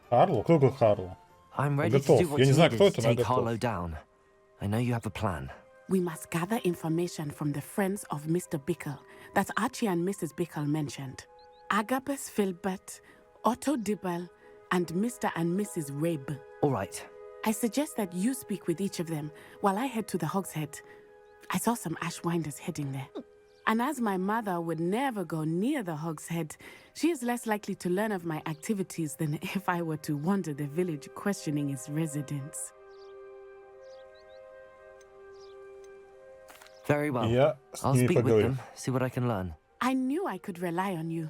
Харлоу? Кто такой Харлоу? I'm ready to do what Я не you знаю, needed кто to это, но я take готов. Harlow down. I know you have a plan. We must gather information from the friends of Mr. Bickle that Archie and Mrs. Bickle mentioned. Agabus Filbert, Otto Dibble, and Mr. and Mrs. Rabe. All right. I suggest that you speak with each of them while I head to the Hogshead. I saw some Ashwinders heading there. And as my mother would never go near the Hogshead, she is less likely to learn of my activities than if I were to wander the village questioning its residents. Very well. Я с I'll ними speak with поговорю. them, see what I can learn. I knew I could rely on you.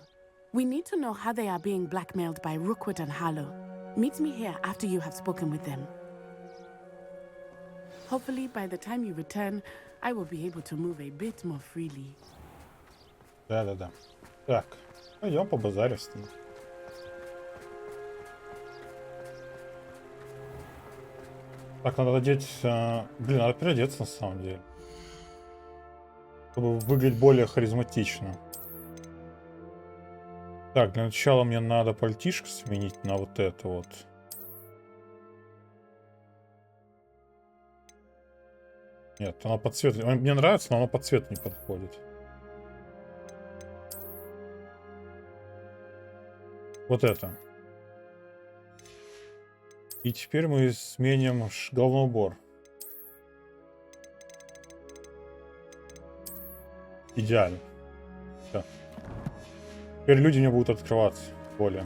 We need to know how they are being blackmailed by Rookwood and Harlow. Meet me here after you have spoken with them. Hopefully, by the time you return, I will be able to move a bit more freely. Да-да-да. Так, пойдем побазарим с ним. Так, надо надеть... Блин, надо переодеться на самом деле. Чтобы выглядеть более харизматично. Так, для начала мне надо пальтишко сменить на вот это вот. Нет, оно под цвет... Мне нравится, но оно под цвет не подходит. Вот это. И теперь мы сменим головной убор. Идеально. Все. Теперь люди мне будут открываться более.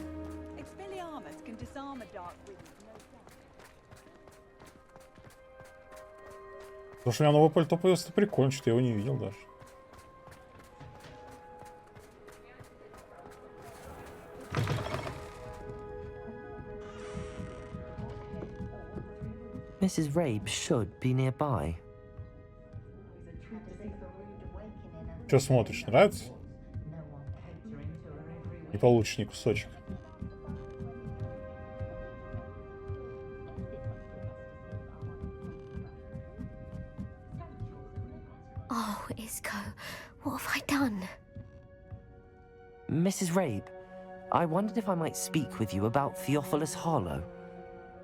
Потому что у меня новое пальто появилось, прикольно, что я его не видел даже. Mrs. Rabe should be nearby. Что смотришь, нравится? Не получишь ни кусочек. Oh, Isco, what have I done? Mrs. Rabe, I wondered if I might speak with you about Theophilus Harlow.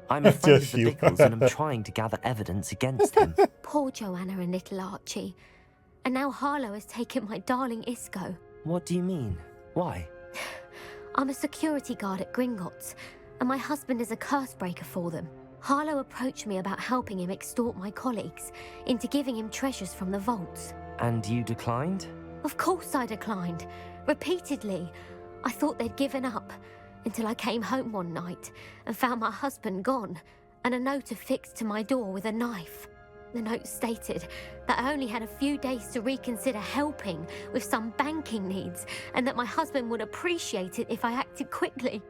I'm a friend of the Bickles and I'm trying to gather evidence against him. Poor Joanna and little Archie. And now Harlow has taken my darling Isco. What do you mean? Why? I'm a security guard at Gringotts, and my husband is a curse breaker for them. Harlow approached me about helping him extort my colleagues into giving him treasures from the vaults. And you declined? Of course I declined. Repeatedly. I thought they'd given up, until I came home one night and found my husband gone, and a note affixed to my door with a knife. The note stated that I only had a few days to reconsider helping with some banking needs, and that my husband would appreciate it if I acted quickly.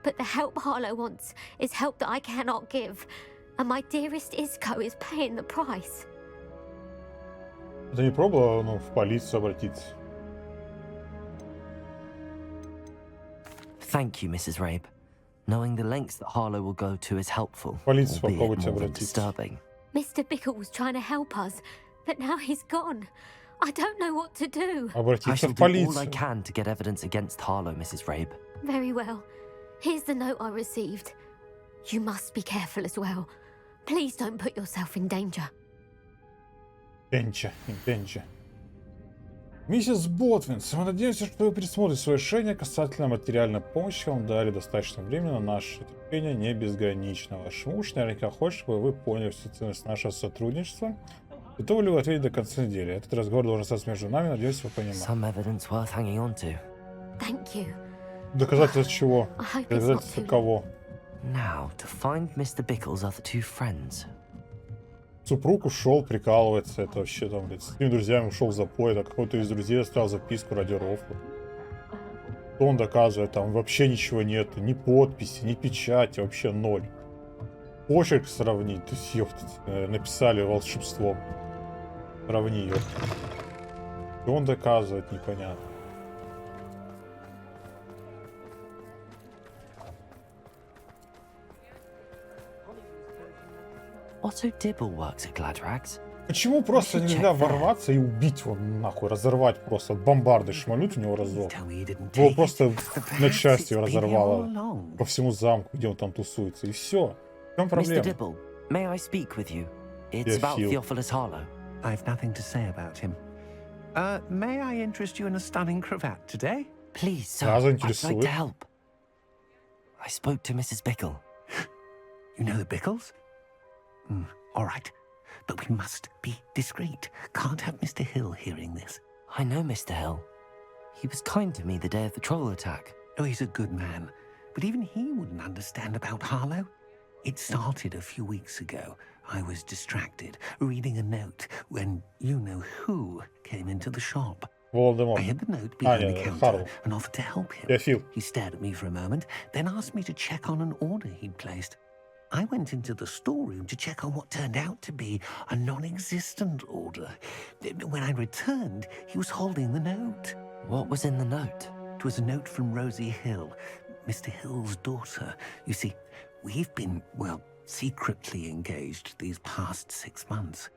But the help Harlow wants is help that I cannot give, and my dearest Isco is paying the price. Ты не пробовала, в полицию обратиться? Thank you, Mrs. Rabe. Knowing the lengths that Harlow will go to is helpful, Полицию albeit попробуйте more than обратиться. disturbing. Mr. Bickle was trying to help us, but now he's gone. I don't know what to do. I Обратиться shall в do all I полицию. can to get evidence against Harlow, Mrs. Rabe. Very well. Here's the note I received. You must be careful as well. Please don't put yourself in danger. Денча. Миссис Ботвинс, мы надеемся, что вы пересмотрите свое решение касательно материальной помощи. Вам дали достаточно времени, но наше терпение не безгранично. Ваш муж наверняка хочет, чтобы вы поняли всю ценность нашего сотрудничества. Готовы ли вы ответить до конца недели? Этот разговор должен остаться между нами, надеюсь, вы понимаете. Some evidence worth hanging on to. Thank you. Доказательства чего? I hope it's not Доказательства too кого? Now, to find Mr. Bickle's other two friends. Супруг ушел, прикалывается, это вообще там, блядь, с своими друзьями ушел в запой, а какой-то из друзей оставил записку ради рофла. Что он доказывает, там вообще ничего нет, ни подписи, ни печати, вообще ноль. Почерк сравнить, то есть, ёптать, написали волшебством. Сравни, ёптать. И он доказывает, непонятно. Otto Dibble works at Gladrags. Почему просто нельзя ворваться и убить его нахуй, разорвать просто, бомбарды шмалют у него разок? Его просто на части разорвало по всему замку, где он там тусуется, и все. В чем Mr. проблема? Dibble, may I speak with you? It's Yeah, about Phil. Theophilus Harlow. I've nothing to say about him. May I interest you in a stunning cravat today? Please, sir, Да, I'd like заинтересует. to help. I spoke to Mrs. Bickle. You know the Bickles? All right. But we must be discreet. Can't have Mr. Hill hearing this. I know Mr. Hill. He was kind to me the day of the troll attack. Oh, he's a good man. But even he wouldn't understand about Harlow. It started a few weeks ago. I was distracted, reading a note, when you-know-who came into the shop. I Волдеморт. hid the note behind the yeah, counter Harlow. and offered to help him. Yeah, Phil. He stared at me for a moment, then asked me to check on an order he'd placed. I went into the storeroom to check on what turned out to be a non-existent order. When I returned, he was holding the note. What was in the note? It was a note from Rosie Hill, Mr. Hill's daughter. You see, we've been, well, secretly engaged these past 6 months.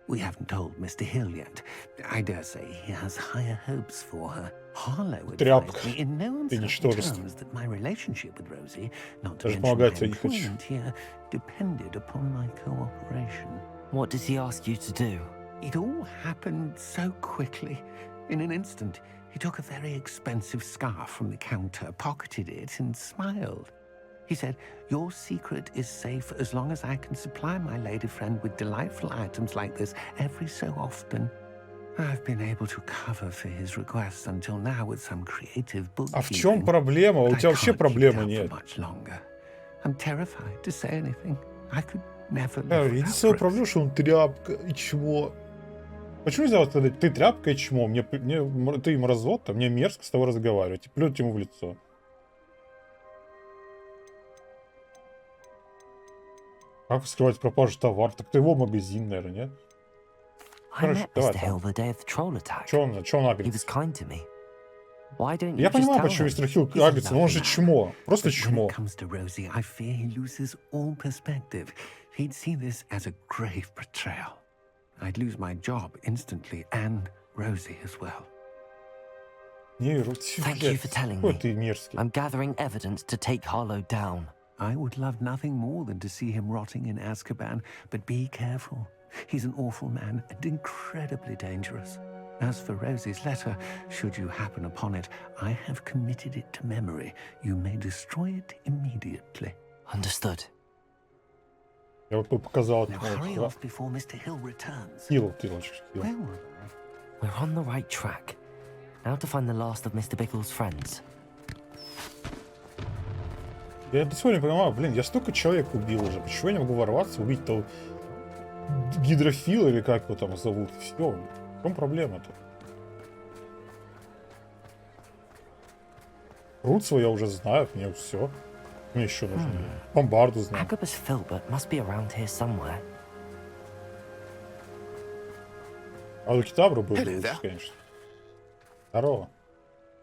We haven't told Mr. Hill yet. I dare say he has higher hopes for her. Harlow advised me in no uncertain terms that my relationship with Rosie, not to mention my employment here, depended upon my cooperation. What did he ask you to do? It all happened so quickly. In an instant, he took a very expensive scarf from the counter, pocketed it, and smiled. He said, "Your secret is safe as long as I can supply my lady friend with delightful items like this every so often." I've been able to cover for his requests until now with some creative bookkeeping. А в чем проблема? У тебя вообще проблемы нет. I'm terrified to say anything. I could never Иди свою проблему, что он тряпка и чмо. Почему нельзя сказать, ты тряпка и чмо? Мне, ты мразота, мне мерзко с тобой разговаривать. И плюнуть ему в лицо. Как скрывать пропажу товара? Так это его магазин, наверное, нет? I met Mr. Hill the day of the troll attack. Чё он He агрится? was kind to me. Why don't you Я just понимаю, tell почему him? мистер Хилл He's a агрится, но он же lovely man. чмо. Просто When чмо. it comes to Rosie, I fear he loses all perspective. He'd see this as a grave betrayal. I'd lose my job instantly, and Rosie as well. Thank you for telling Какой me. ты мерзкий. I'm gathering evidence to take Harlow down. I would love nothing more than to see him rotting in Azkaban, but be careful. He's an awful man and incredibly dangerous. As for Rosie's letter, should you happen upon it, I have committed it to memory. You may destroy it immediately. Understood. Я вот показал Now hurry off before Mr. Hill returns. Хилл. Where were I? We're on the right track. Now to find the last of Mr. Bickle's friends. Я до сегодня понимаю, блин, я столько человек убил уже. Почему я не могу ворваться, убить того гидрофила или как его там зовут? Все. В чем проблема-то? Рутсова я уже знаю, мне все. Мне еще нужно. Бомбарду знаю. Agabus Filbert must be around here somewhere. А Лукитабру был бы Hello лучше, there. конечно. Здорово.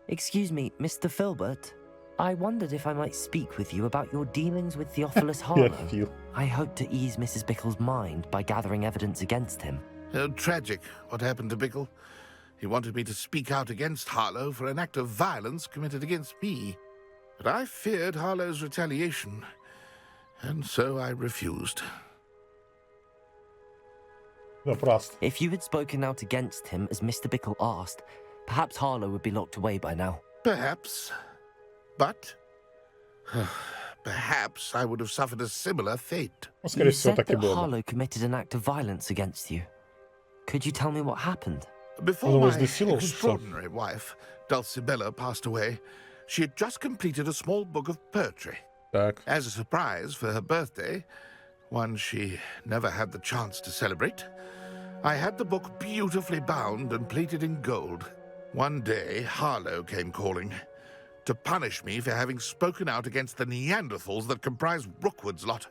Excuse me, Mr. Filbert. I wondered if I might speak with you about your dealings with Theophilus Harlow. Фил. I hope to ease Mrs. Bickle's mind by gathering evidence against him. Tragic, what happened to Bickle. He wanted me to speak out against Harlow for an act of violence committed against me. But I feared Harlow's retaliation, and so I refused. Напрасно. If you had spoken out against him as Mr. Bickle asked, perhaps Harlow would be locked away by now. Perhaps. But perhaps I would have suffered a similar fate. Ну, скорее You всего, said так и that было. Harlow committed an act of violence against you. Could you tell me what happened? Before Well, my was the seal of extraordinary wife, Dulcibella, passed away, she had just completed a small book of poetry. Так. As a surprise for her birthday, one she never had the chance to celebrate, I had the book beautifully bound and plated in gold. One day, Harlow came calling to punish me for having spoken out against the Neanderthals that comprise Rookwood's lot.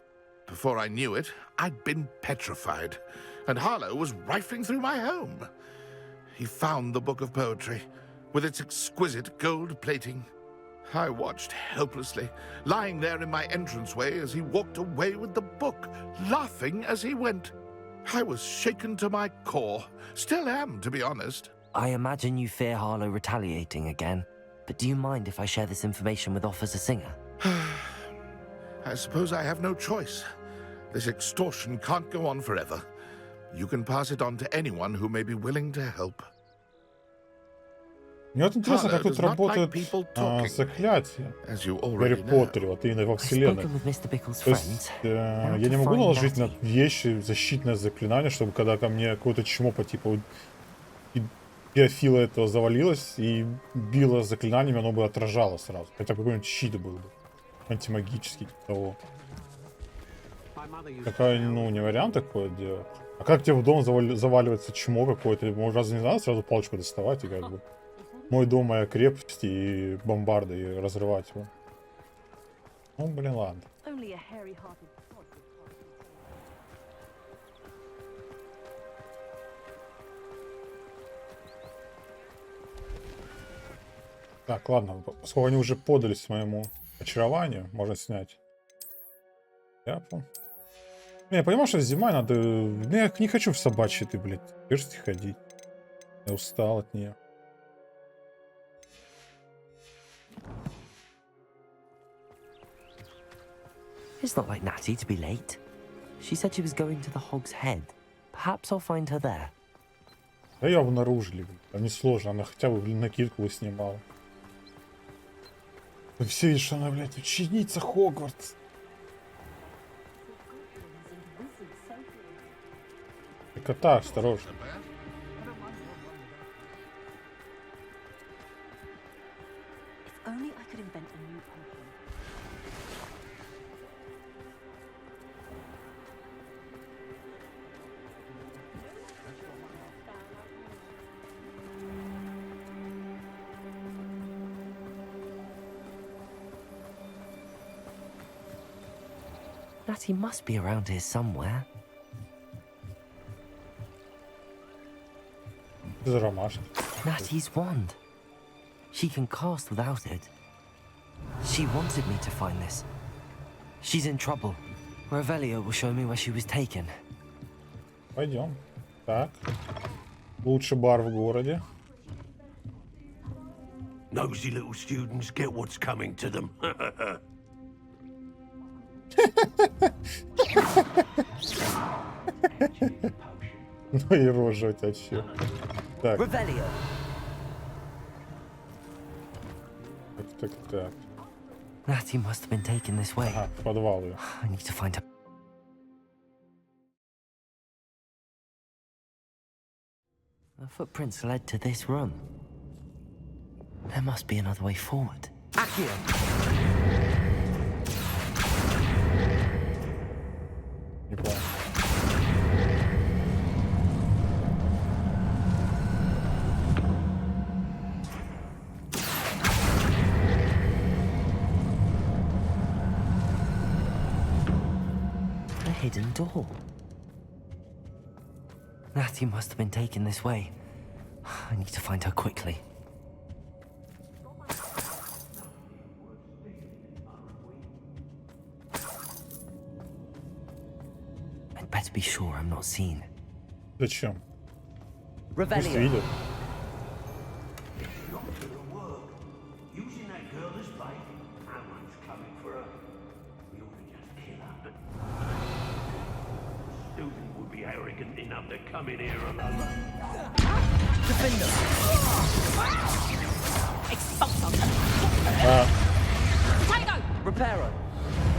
Before I knew it, I'd been petrified, and Harlow was rifling through my home. He found the book of poetry, with its exquisite gold plating. I watched helplessly, lying there in my entranceway as he walked away with the book, laughing as he went. I was shaken to my core. Still am, to be honest. I imagine you fear Harlow retaliating again, but do you mind if I share this information with Officer Singer? I suppose I have no choice. This extortion can't go on forever. You can pass it on to anyone who may be willing to help. Мне вот интересно, как тут работают заклятия в Гарри Поттере, вот именно во вселенной. То есть я не могу наложить на вещи защитное заклинание, чтобы когда ко мне какое-то чмо по типу биофила этого завалилось и било заклинаниями, оно бы отражало сразу. Хотя какой-нибудь щит был бы. Антимагический, типа того. Какая, ну, не вариант такое делать. А как тебе в дом заваливается чмо какое-то? Разве не надо сразу палочку доставать и как бы... Мой дом, моя крепость и бомбарды, и разрывать его. Ну, блин, ладно. Так, ладно, поскольку они уже подались моему очарованию, можно снять. Шляпу. Я понимаю, что зима, надо... Я не хочу в собачьей ты, блядь, шерсти ходить. Я устал от нее. It's not like Natty to be late. She said she was going to the Hog's Head. Perhaps I'll find her there. Да ее обнаружили, блин. Не сложно, она хотя бы, блин, накидку снимала. Все видят, что она, блядь, ученица Хогвартс. И кота, осторожно. Natty must be around here somewhere. Natty's wand. She can cast without it. She wanted me to find this. She's in trouble. Revelio will show me where she was taken. Пойдем. Так. Лучший бар в городе. Nosy little students get what's coming to them. Ну и рожа у тебя чё. Так. Так. Natty must have been taken this way. Ага, в подвал ее. I need to find her. The footprints led to this room. There must be another way forward. Accio! Не понял. A hidden door. Natty must have been taken this way. I need to find her quickly. I'd better be sure I'm not seen. Зачем? Пусть видят.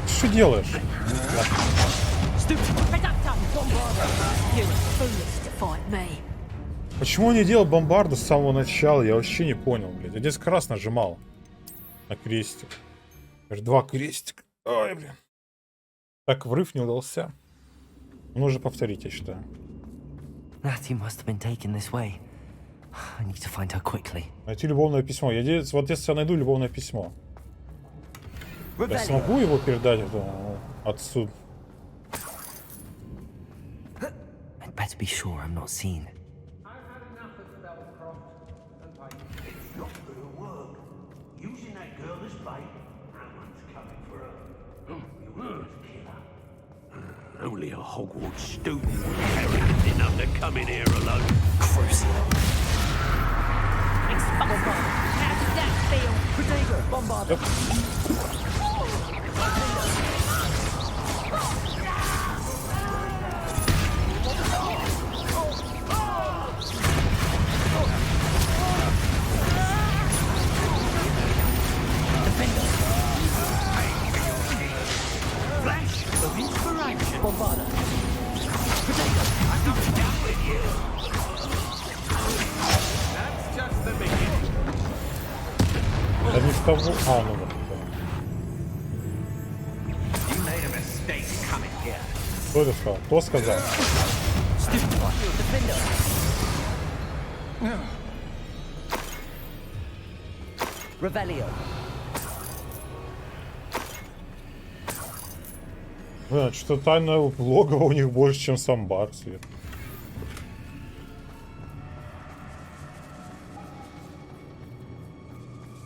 Что делаешь? Почему он не делал бомбарду с самого начала? Я вообще не понял, блядь. Я 10 раз нажимал на крестик. Аж 2 крестика. Ой, блин. Так, врыв не удался. Нужно повторить, я считаю. Natty must have been taken this way. I need to find her quickly. Найти любовное письмо. Вот если я найду любовное письмо, я смогу его передать этому отцу? I'd better be sure I'm not seen. Only a Hogwarts student would carry it enough to come in here alone. Crucial. How did that feel? Protego, Bombarder. Flash of inspiration. Bombarder. Protego. I'm not done with you. That's just the beginning. Да не с того... А, ну вот. You made a mistake coming here. Кто это сказал? Кто сказал? Revelio. Блин, что-то тайное логово у них больше, чем сам бар свет.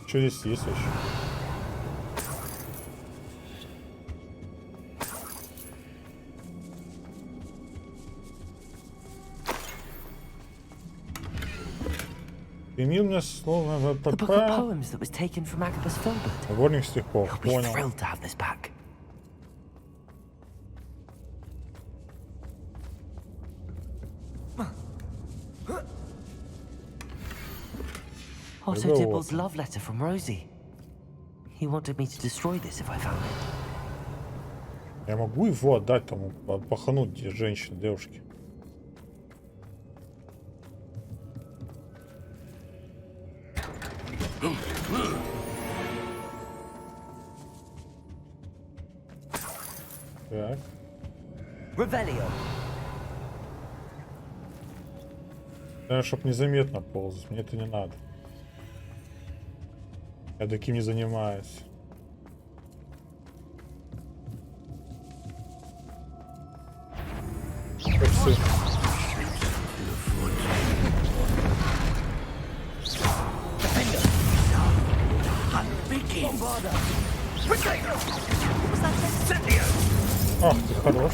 Что здесь есть вообще? Имел мне слово The book of ВПП. poems that was taken from Agabus Filbert. Сборник стихов. He'll be Понял. thrilled to have this back. Otto Hello. Dibble's love letter from Rosie. He wanted me to destroy this if I found it. Я могу его отдать тому пахануть женщине, девушке. Так. Revelio. Чтоб незаметно ползать, мне это не надо. Я таким не занимаюсь. Как все. Ах, ты хорош.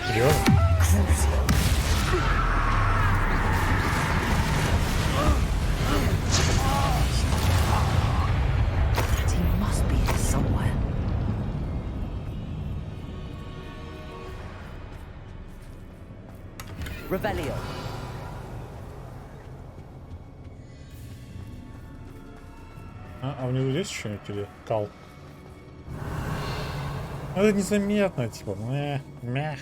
Серьезно? He must be here somewhere. Revelio. А внизу есть что-нибудь или кал? Это незаметно, типа. Мя.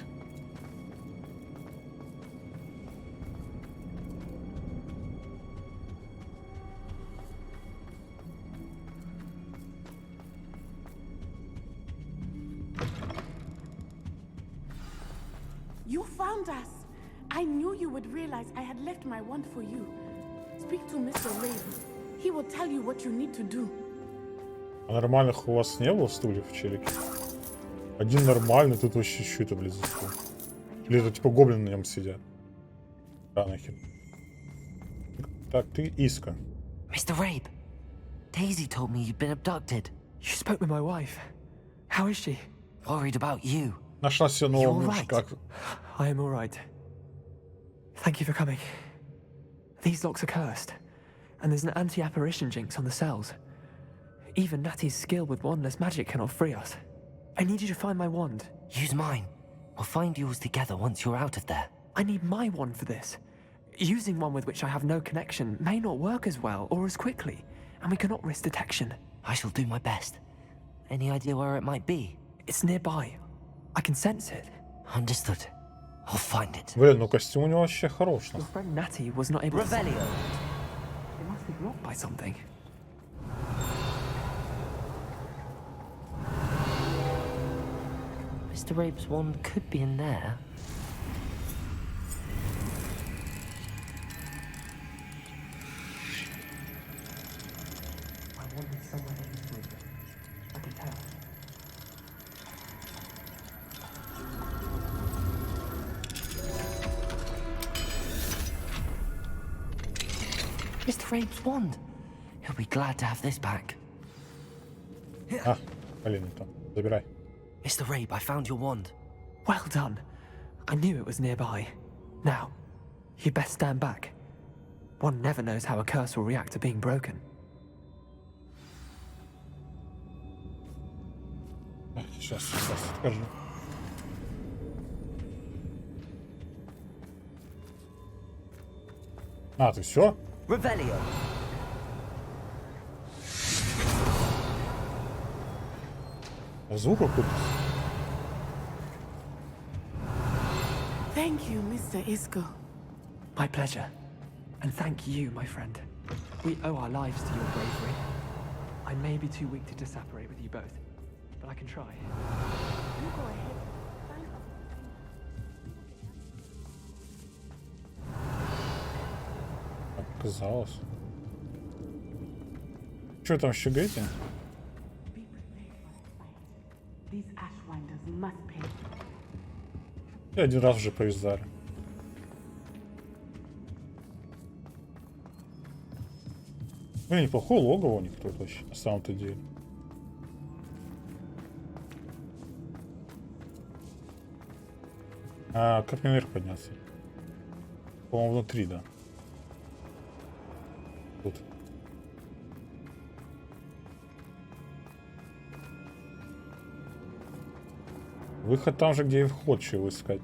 You found us. I knew you would realize I had left my wand for you. Speak to Mr. Raven. He will tell you what you need to do. А нормальных у вас не было стульев в челике? Один нормальный, тут вообще что это, блядь, за стул? Или это типа гоблины на нем сидят? Да, нахер. Так, ты Иска. Mr. Rabe, Daisy told me you'd been abducted. You spoke with my wife. How is she? Worried about you. Нашла себе You нового all мужика. right? I am all right. Thank you for coming. These locks are cursed, and there's an anti-apparition jinx on the cells. Even Natty's skill with wandless magic cannot free us. I need you to find my wand. Use mine. We'll find yours together once you're out of there. I need my wand for this. Using one with which I have no connection may not work as well or as quickly, and we cannot risk detection. I shall do my best. Any idea where it might be? It's nearby. I can sense it. Understood. I'll find it. Блин, ну костюм у него вообще хорош. Your friend Natty was not able to... Revelio. It must be blocked by something. Mr. Rabe's wand could be in there. I wanted somewhere that is good. I can tell. Rabe's wand. He'll be glad to have this back. А, блин, там, забирай. Mr. Rabe, I found your wand. Well done. I knew it was nearby. Now, you'd best stand back. One never knows how a curse will react to being broken. Сейчас скажу. А, ты все? Revelio. Звук какой-то. Thank you, Mr. Isco. My pleasure. And thank you, my friend. We owe our lives to your bravery. I may be too weak to disapparate with you both, but I can try. You go ahead. Оказалось. Что там щегаете? Be prepared for the fight. These ashwinders must pay. И один раз уже повязали. Ну, неплохое логово у них тут вообще, на самом-то деле. А как наверх подняться? По-моему, внутри, да. Тут. Выход там же, где и вход, чего искать.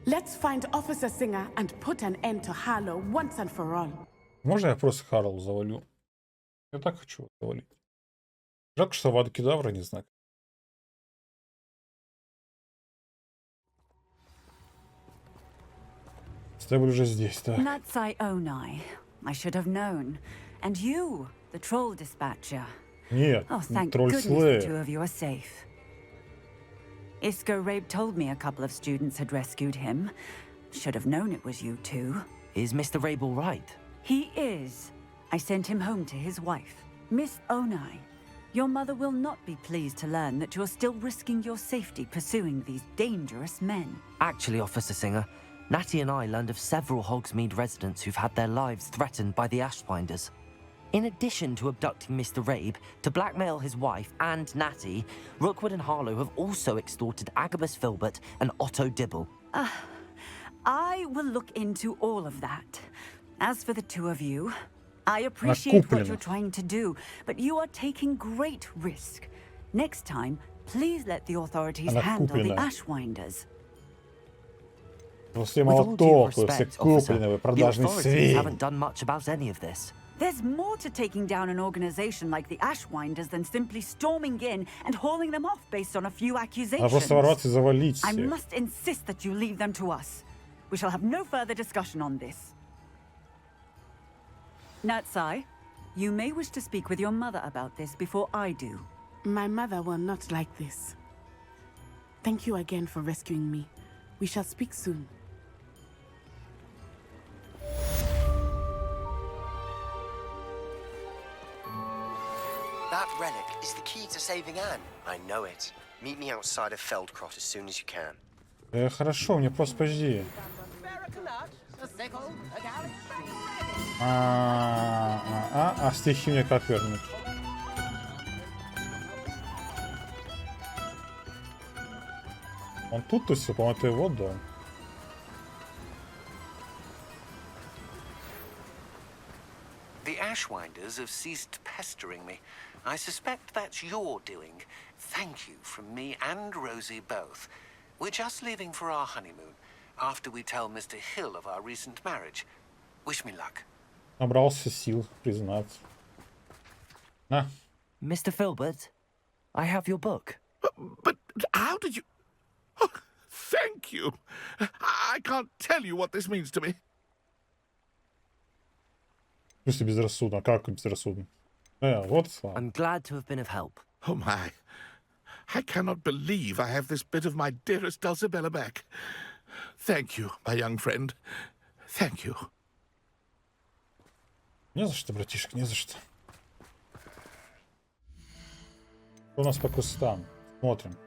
Let's find Officer Singer and put an end to Harlow once and for all. Можно я просто Харлоу завалю? Я так хочу его завалить. Жалко, что Авада Кедавра не знаю. Стебль уже здесь, да. Natsai Onai. I should have known. And you, the troll dispatcher. Нет, Oh, thank тролль goodness the Слея. two of you are safe. Isco Rabe told me a couple of students had rescued him. Should have known it was you two. Is Mr. Rabe all right? He is. I sent him home to his wife, Miss Onai. Your mother will not be pleased to learn that you're still risking your safety pursuing these dangerous men. Actually, Officer Singer, Natty and I learned of several Hogsmeade residents who've had their lives threatened by the Ashwinders. In addition to abducting Mr. Rabe to blackmail his wife and Natty, Rookwood and Harlow have also extorted Agabus Filbert and Otto Dibble. I will look into all of that. As for the two of you, I appreciate what you're trying to do, but you are taking great risk. Next time, please let the authorities handle the Ashwinders. Вы все молоток, вы все куплены, вы продажный свинь. Haven't done much about any of this. There's more to taking down an organization like the Ashwinders than simply storming in and hauling them off based on a few accusations. Надо просто ворваться и завалить I всех. must insist that you leave them to us. We shall have no further discussion on this. Natsai, you may wish to speak with your mother about this before I do. My mother will not like this. Thank you again for rescuing me. We shall speak soon. That relic is the key to saving Anne. I know it. Meet me outside of Feldcrot as soon as you can. Хорошо, мне просто подожди. Стихи мне как вернуть? Он тут, то есть, по-моему, это его дом. The Ashwinders have ceased pestering me. I suspect that's your doing. Thank you from me and Rosie both. We're just leaving for our honeymoon, after we tell Mr. Hill of our recent marriage. Wish me luck. Набрался сил, признаться. На. Mr. Filbert, I have your book. But how did you... Oh, thank you. I can't tell you what this means to me. В смысле безрассудно? Как безрассудно? Вот слава. I'm glad to have been of help. Oh my. I cannot believe I have this bit of my dearest Dulcibella back. Thank you, my young friend. Thank you. Не за что, братишка, не за что. Что у нас по кустам? Смотрим.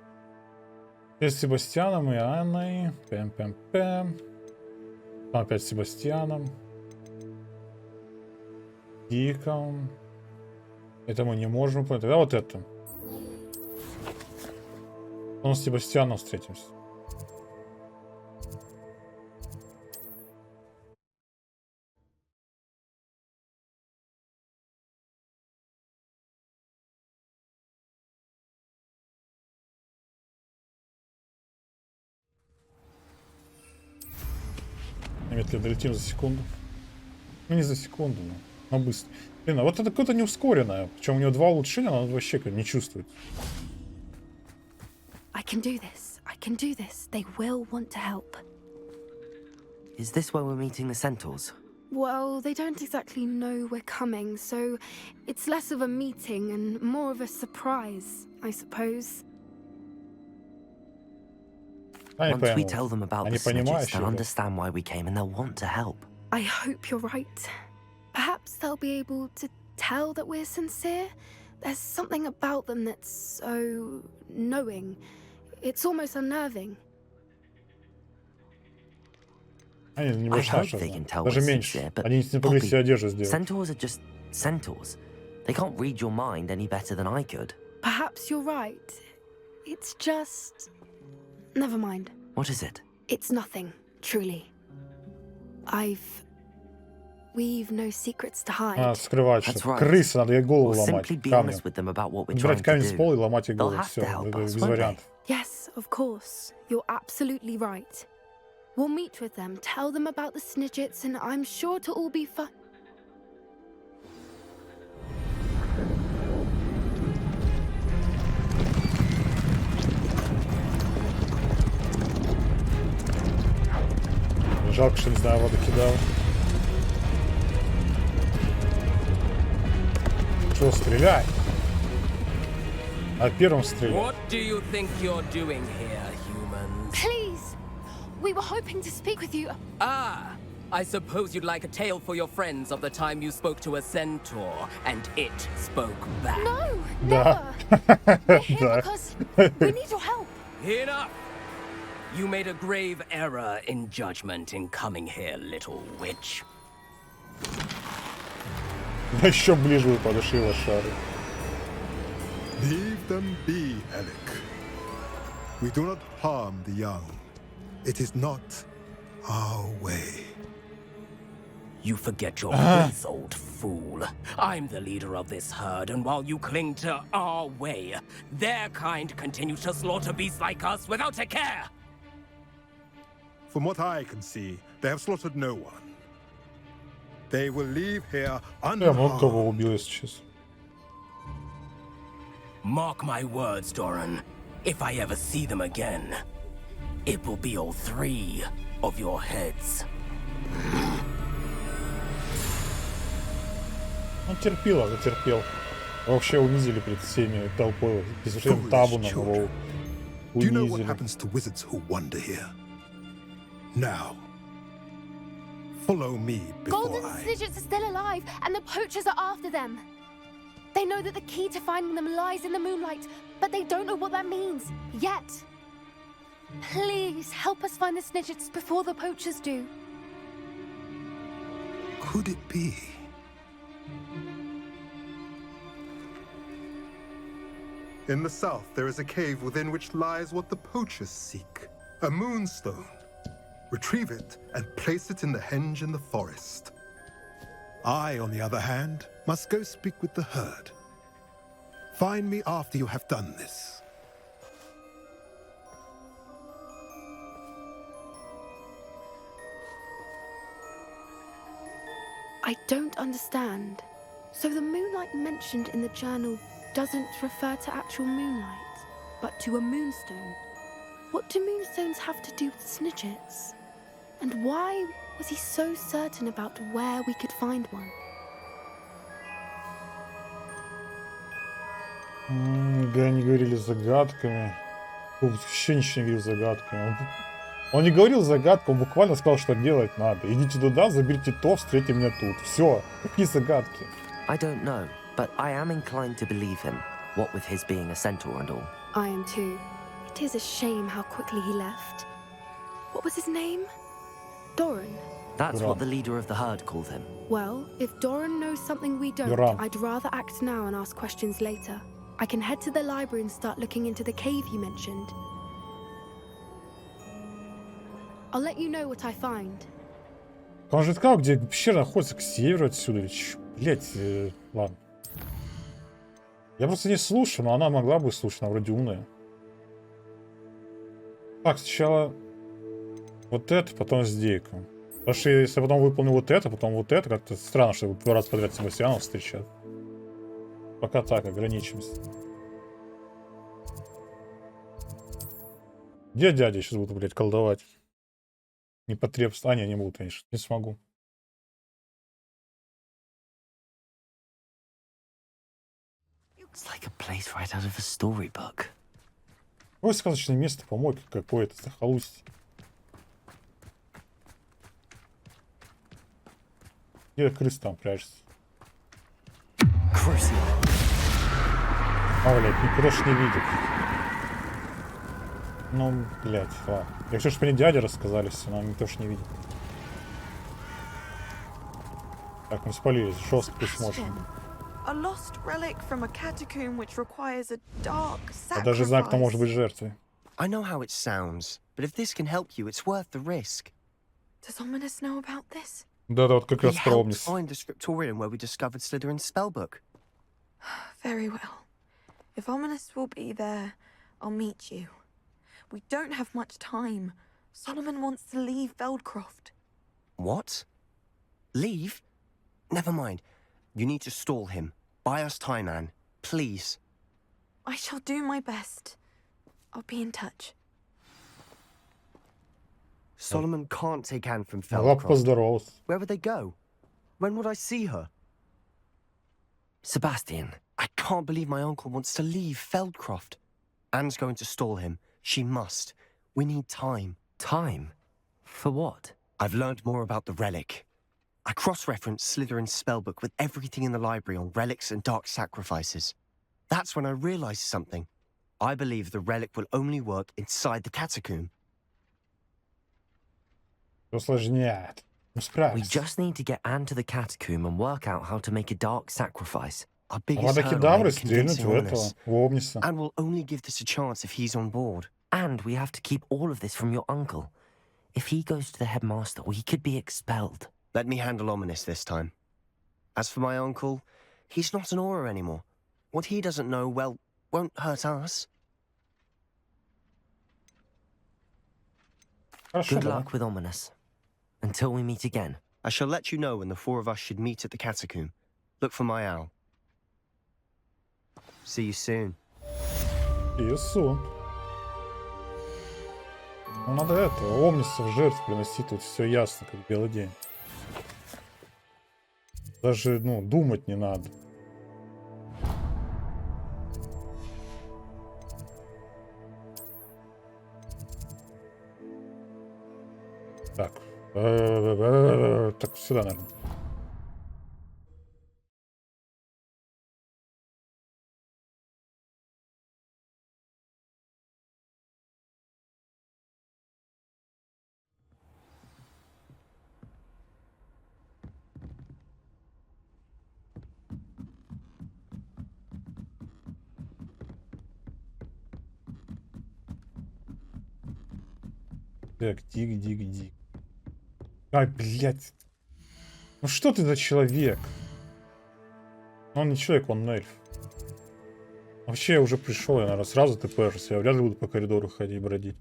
Здесь с Себастьяном и Анной. Пэм-пэм-пэм. Там опять с Себастьяном. Диком. Это мы не можем понять. Тогда вот это. Он с Себастьяном встретимся. Медленно долетим за секунду. Ну не за секунду, но быстро. Блин, а вот это какое-то не ускоренное. Причем у него 2 улучшения, но он вообще как не чувствует. I can do this. I can do this. They will want to help. Is this where we're meeting the centaurs? Well, they don't exactly know we're coming, so it's less of a meeting and more of a surprise, I suppose. Once we tell them about the snitches, they'll understand why we came and they'll want to help. I hope you're right. Perhaps they'll be able to tell that we're sincere. There's something about them that's so knowing. It's almost unnerving. I hope they can tell we're sincere, but Poppy, centaurs are just centaurs. They can't read your mind any better than I could. Perhaps you're right. It's just... Never mind. What is it? It's nothing, truly. We've no secrets to hide. Скрывать что-то. Крысы, надо ей голову ломать. Камнем. Брать камень с пола и ломать ей голову. Все, без вариантов. Yes, of course. You're absolutely right. We'll meet with them, tell them about the snidgets, and I'm sure to all be fine. Жалко, что не знаю, воду кидал. Что, стреляй? А первым стреляй. What do you think you're doing here, humans? Please! We were hoping to speak with you. Ah! I suppose you'd like a tale for your friends of the time you spoke to a centaur, and it spoke back. No! Never! We're here because we need your help. Enough! You made a grave error in judgment in coming here, little witch. Еще ближе вы подошли, лошары. Leave them be, Alec. We do not harm the young. It is not our way. You forget your place, old fool. I'm the leader of this herd, and while you cling to our way, their kind continue to slaughter beasts like us without a care. From what I can see, they have slaughtered no one. They will leave here unharmed. Mark my words, Doran. If I ever see them again, it will be all 3 of your heads. Он терпел, затерпел. Вообще унизили перед всеми толпой, перед всем табуном его унизили. Do you know what happens to wizards who wander here? Now, follow me before Golden Snidgets are still alive, and the poachers are after them. They know that the key to finding them lies in the moonlight, but they don't know what that means, yet. Please, help us find the Snidgets before the poachers do. Could it be? In the south, there is a cave within which lies what the poachers seek. A moonstone. Retrieve it and place it in the henge in the forest. I, on the other hand, must go speak with the herd. Find me after you have done this. I don't understand. So the moonlight mentioned in the journal doesn't refer to actual moonlight, but to a moonstone. What do moonstones have to do with Snidgets? And why was he so certain about where we could find one? Они говорили загадками. Вообще ничего не говорил загадками. Он не говорил загадку, он буквально сказал, что делать надо. Идите туда, заберите то, встретите меня тут. Все. Какие загадки? I don't know, but I am inclined to believe him. what with his being a centaur and all. I am too. It is a shame how quickly he left. What was his name? Doran? That's what the leader of the herd called him. Well, if Doran knows something we don't, I'd rather act now and ask questions later. I can head to the library and start looking into the cave you mentioned. I'll let you know what I find. Он же сказал, где пещера находится, к северу отсюда или чё? Блять, ладно. Я просто не слушаю, но она могла бы слушать, она вроде умная. Так, сначала вот это, потом с Дейком. Потому что если я потом выполню вот это, потом вот это, как-то странно, что 2 раза подряд Себастьянов встречают. Пока так, ограничимся. Где дядя сейчас буду, блядь, колдовать? Непотребство. А, не буду, конечно. Не смогу. It's like a place right out of a storybook. Какое сказочное место, помойка какое-то, захолустье. Где крыс там прячется? А, блядь, никто ж не видит. Ну, блядь, ладно. Я хочу, чтобы мне дяди рассказали, все, но никто ж не видит. Так, мы спалились, жестко смотрим. A lost relic from a catacomb which requires a dark sacrifice. Я даже знаю, кто может быть жертвой. I know how it sounds, but if this can help you, it's worth the risk. Does Ominous know about this? Да-да, вот как раз про He helped Omnis. find the scriptorium where we discovered Slytherin's spellbook. Very well. If Ominous will be there, I'll meet you. We don't have much time. Solomon wants to leave Feldcroft. What? Leave? Never mind. You need to stall him. Buy us time, Anne. Please. I shall do my best. I'll be in touch. Solomon can't take Anne from Feldcroft. Where would they go? When would I see her? Sebastian. I can't believe my uncle wants to leave Feldcroft. Anne's going to stall him. She must. We need time. Time? For what? I've learned more about the relic. I cross-referenced Slytherin's spellbook with everything in the library on relics and dark sacrifices. That's when I realized something. I believe the relic will only work inside the catacomb. Усложняет. We just need to get Anne to the catacomb and work out how to make a dark sacrifice. Our biggest hurdle is convincing Ominous. And we'll only give this a chance if he's on board. And we have to keep all of this from your uncle. If he goes to the headmaster, we could be expelled. Let me handle Ominous this time. As for my uncle, he's not an Auror anymore. What he doesn't know, well, won't hurt us. Good luck with Ominous. Until we meet again. I shall let you know when the 4 of us should meet at the catacomb. Look for my owl. See you soon. See you soon. Ну надо это, Омниса в жертву приносить, тут все ясно, как белый день. Даже, ну, думать не надо. Так. Так, сюда, наверное. Так, дик. Ай, блядь. Ну что ты за человек? Он не человек, он эльф. Вообще я уже пришел, я, наверное, сразу ТПшусь. Я вряд ли буду по коридору ходить, бродить.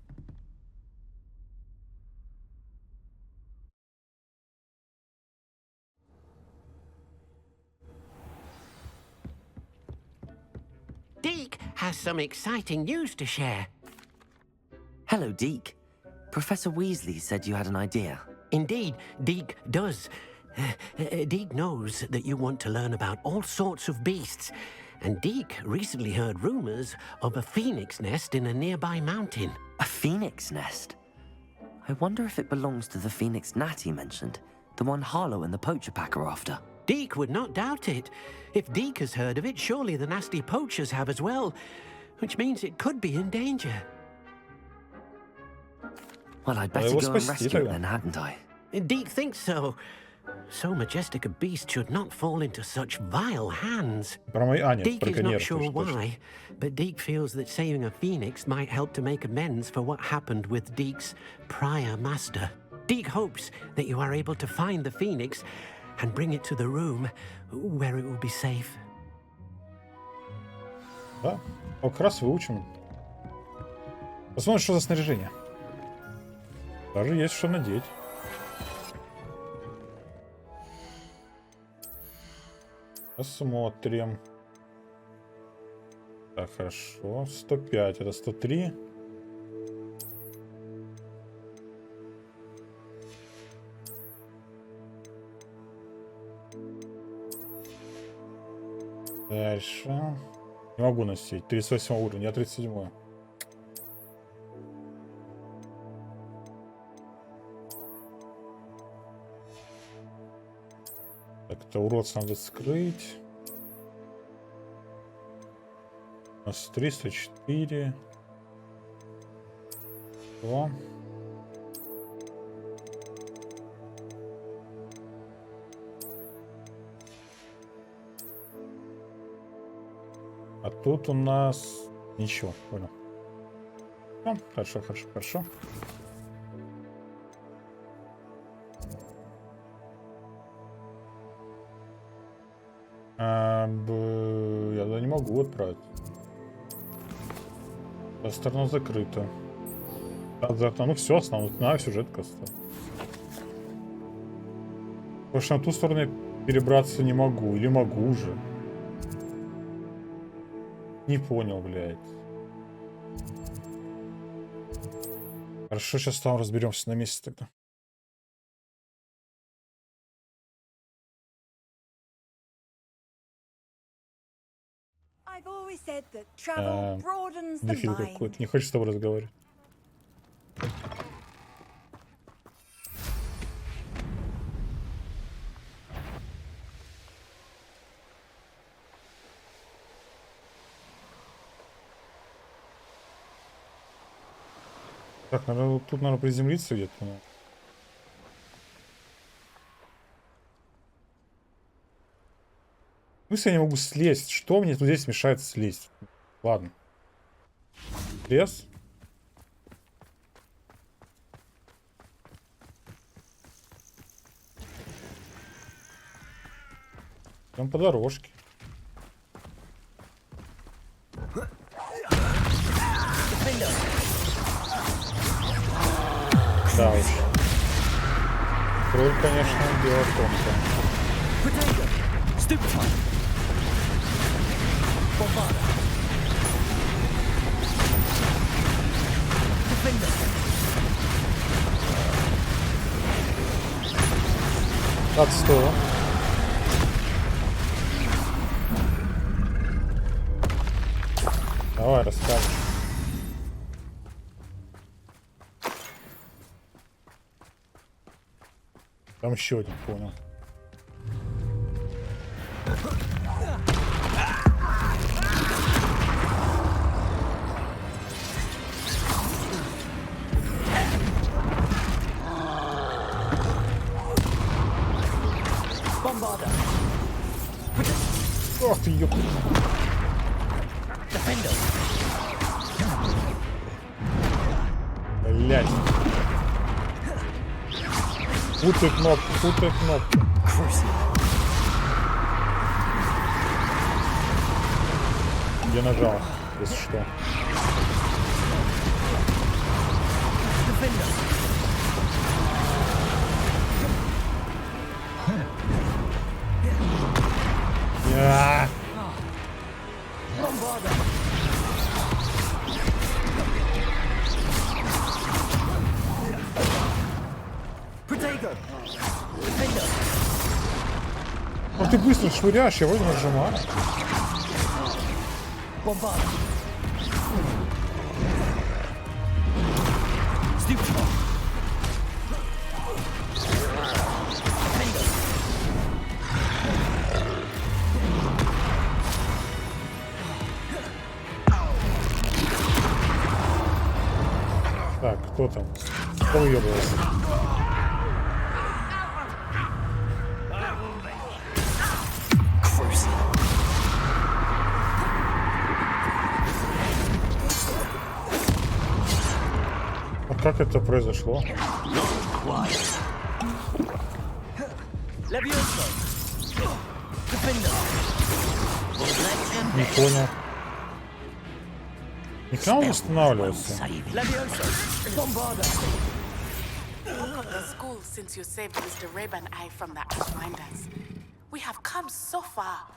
Deke has some exciting news to share. Hello, Deke. Professor Weasley said you had an idea. Indeed, Deke does. Deke knows that you want to learn about all sorts of beasts, and Deke recently heard rumors of a phoenix nest in a nearby mountain. A phoenix nest? I wonder if it belongs to the phoenix gnat he mentioned, the one Harlow and the poacher pack are after. Deke would not doubt it. If Deke has heard of it, surely the nasty poachers have as well, which means it could be in danger. Well, I'd better go and rescue it then, hadn't I? Deke thinks so. So majestic a beast should not fall into such vile hands. Deke is not sure why, but Deke feels that saving a phoenix might help to make amends for what happened with Deke's prior master. Deke hopes that you are able to find the phoenix and bring it to the room where it will be safe. Да, как раз выучим. Посмотрим, что за снаряжение. Даже есть что надеть. Посмотрим. Так, хорошо. 105, это 103. Дальше. Не могу носить. 38 уровень, я 37. Так, это уродство надо скрыть. У нас 304. 2. А тут у нас ничего, понял. Ну, хорошо, хорошо, хорошо. Я туда не могу отправить. Эта сторона закрыта. Ну все, основная сюжетка осталась. Потому что на ту сторону я перебраться не могу. Или могу уже. Не понял, блядь. Хорошо, сейчас там разберемся на месте тогда. Дефил какой-то. Не хочет с тобой разговаривать. Так, надо, тут надо приземлиться где-то. Ну, если я не могу слезть, что мне тут здесь мешает слезть? Ладно. Лес. Идем по дорожке. Да уж. Тролль, конечно, дело тонко. От 100. Давай, расскажешь. Там еще один, понял. Ох ты, ёп. Блять. Путай кнопку, путай кнопку. Я нажал, если что. Ты быстро швыряешь, я вроде нажимаю. Так, кто там? Кто уебывается? А как это произошло? Не понял. Не к нам восстанавливаться? The school since you saved Mr. Rabe and I from the Ashwinders. We have come so far.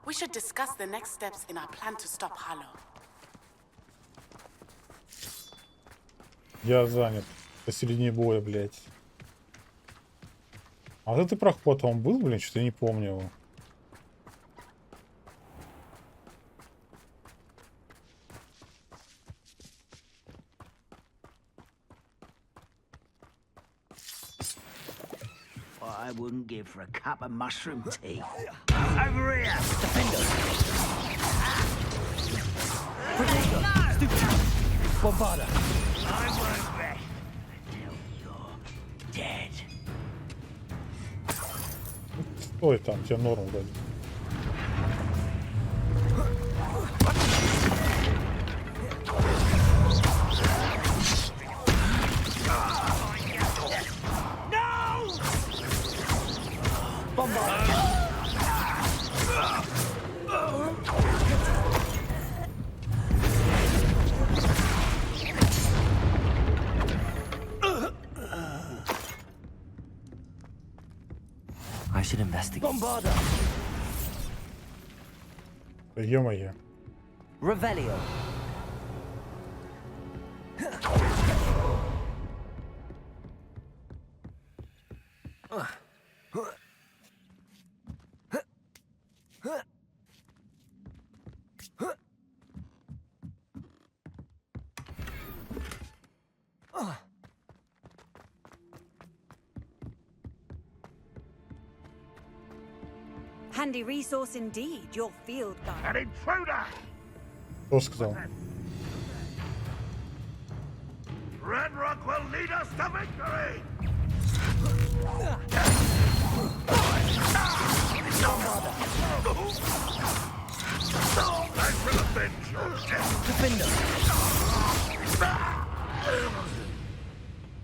We should discuss the next steps in our plan to stop Harlow. Я занят. Посередине боя, блядь. А вот этот проход, он был, блин, что-то я не помню его. I wouldn't give for a cup of mushroom tea. Over here! Defender! Bombarda! I won't rest until you're dead. Стой там, тебе норм вроде. I should investigate. Bombarda! Ё-моё. Revelio. Handy resource indeed, your field guide. An intruder! Кто сказал? Ranrock will lead us to victory! I will avenge your death!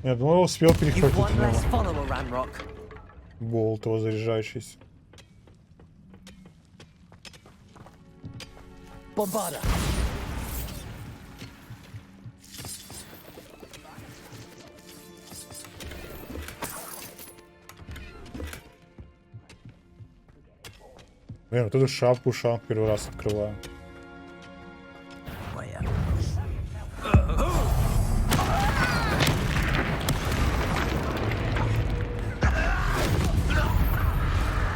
Я думал, успел перехватить One его. less follower, Ranrock. Болт его заряжающийся. Bombarda! Блин, вот эту шапку первый раз открываю.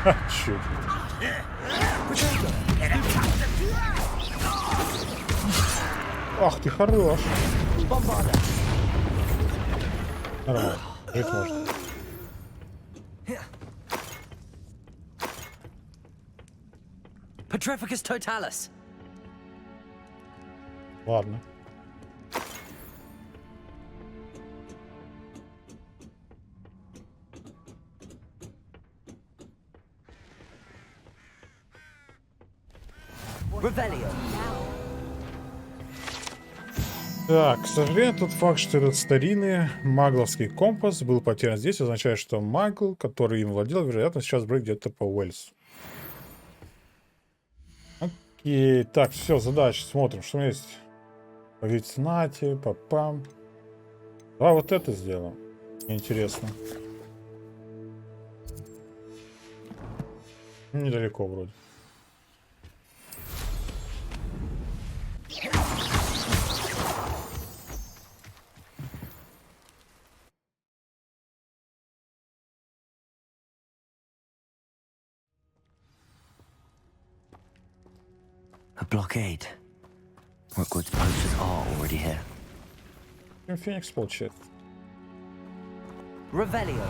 Ха, чуть. Ах ты хорош. Нормально. Жить можно. Petrificus totalis. Ладно. Revelio. Так, к сожалению, тот факт, что этот старинный магловский компас был потерян здесь, означает, что магл, который им владел, вероятно, сейчас бродит где-то по Уэльсу. Окей, так, все, задача, смотрим, что у меня есть. Поведь знати, папам. Давай вот это сделаем. Интересно. Недалеко вроде. A blockade. Rookwood's poachers are already here. Феникс получается. Revelio.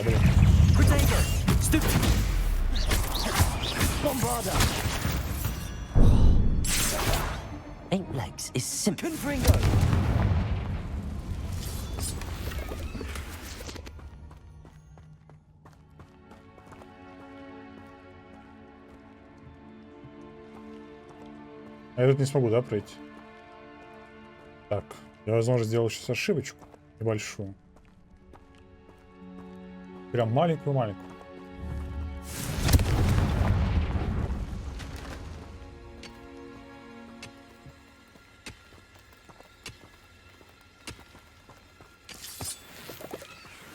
блин. Eight legs is simple. А я тут не смогу, да, пройти? Так, я, возможно, сделал сейчас ошибочку небольшую. Прям маленькую-маленькую.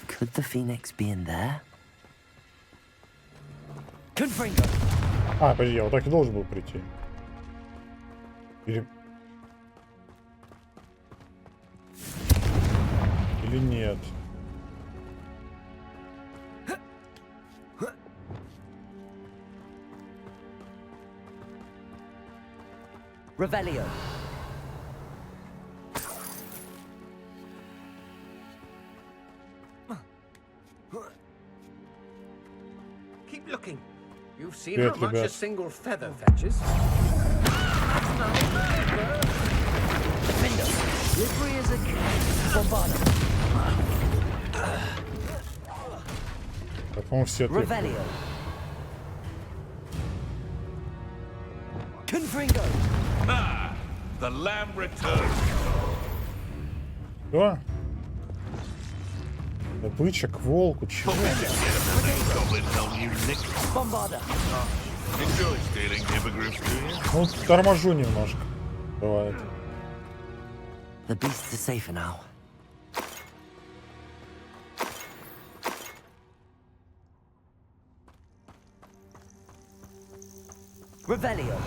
Could the phoenix be in there? А, подожди, я вот так и должен был прийти. Или нет? Revelio. Keep looking. You've seen how Привет, much a ребят. single feather fetches. Slippery as a bombarder. По-моему, все отлично. Revelio. Confringo. Ah, the lamb returns. Что? Бычок к волку, чего? Bombarder. Enjoy stealing hippogriffs, do you? Ну, торможу немножко. Бывает. The beasts are safer now. Revelio.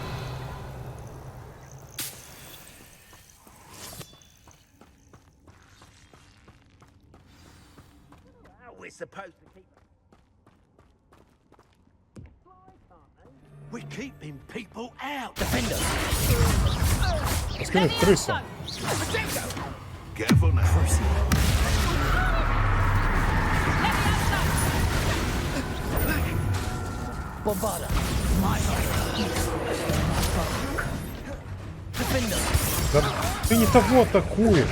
We're supposed to keep. We're keeping people out. Defender. Скинуть крыса. Careful now. Bombarder. Defender. Да ты не того атакуешь.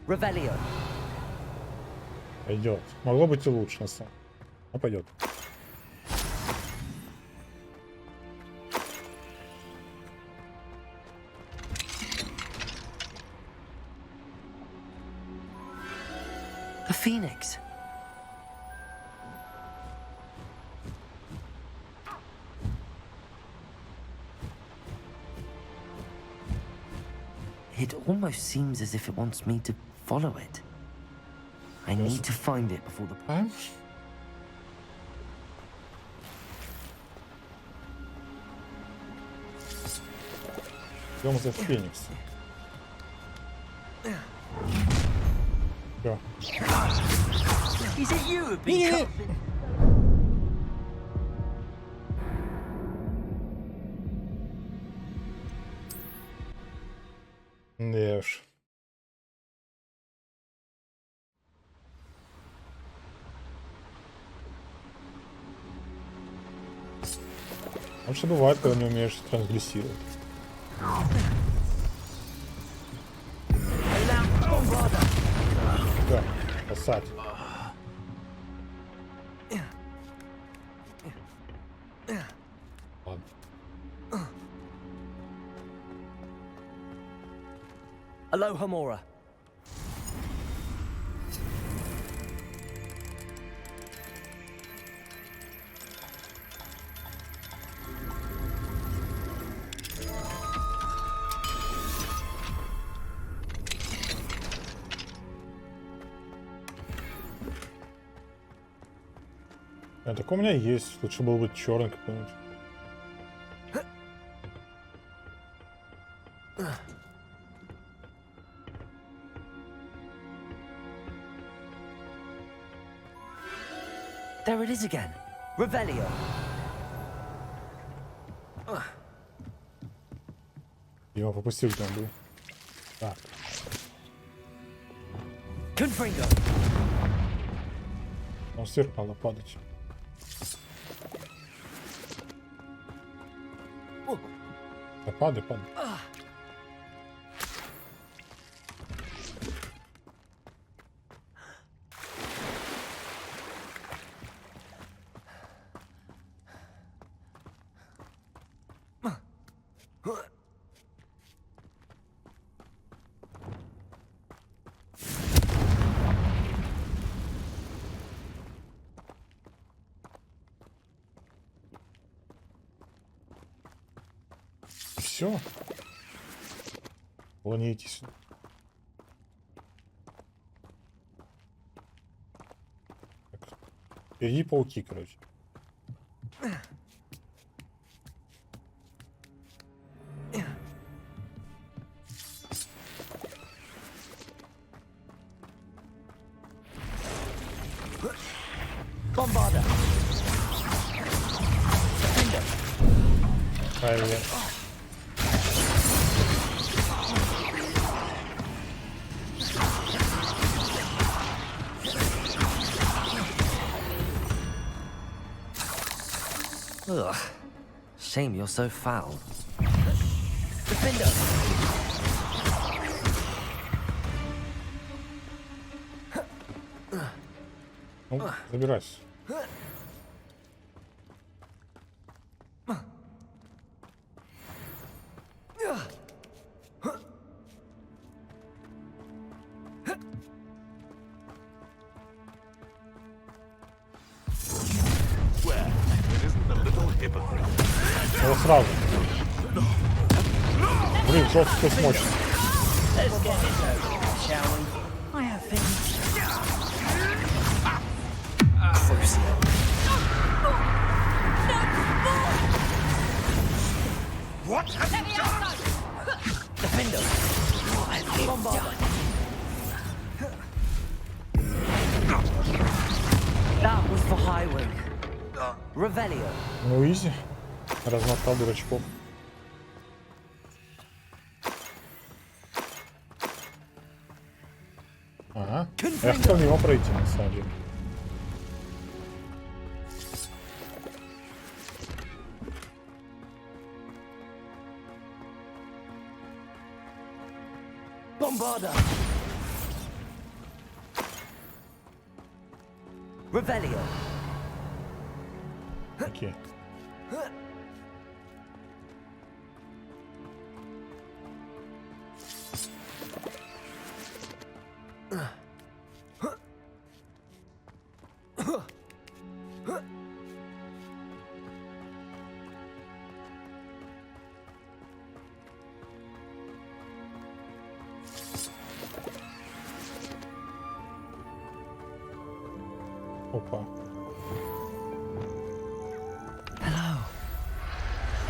Revelio. Пойдет. Могло быть и лучше, на самом деле. Но пойдет. A phoenix. It almost seems as if it wants me to follow it. I need to find it before the... Идем за Феникс. Все. Is it you who've been Да уж. Вот что бывает, когда не умеешь трансгрессировать. Да, спасать. Ладно. Aloha Mora. Так у меня есть. Лучше был бы черный какой-нибудь. There it is again. Revelio. Я его пропустил, где он был. Так. Confringo. Он сверху надо падать. Да падай, падай. Все. Планите сюда. Так. Впереди пауки, короче. Bombarda. Правильно. Ugh. Shame you're so foul. Defender. Ну, забирайся. Его сразу. Блин, жестко смочно. What have you done? Defender. What have you done? That was for Highwing. Revelio. Ну, изи. Размотал дурачков. Ага. Я хотел мимо пройти, на самом деле. Bombarda. Revelio. Окей. Опа. Hello.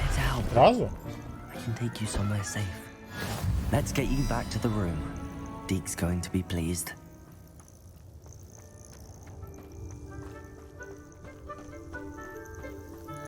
It's Albert. Сразу? I can take you somewhere safe. Let's get you back to the room. Deke's going to be pleased.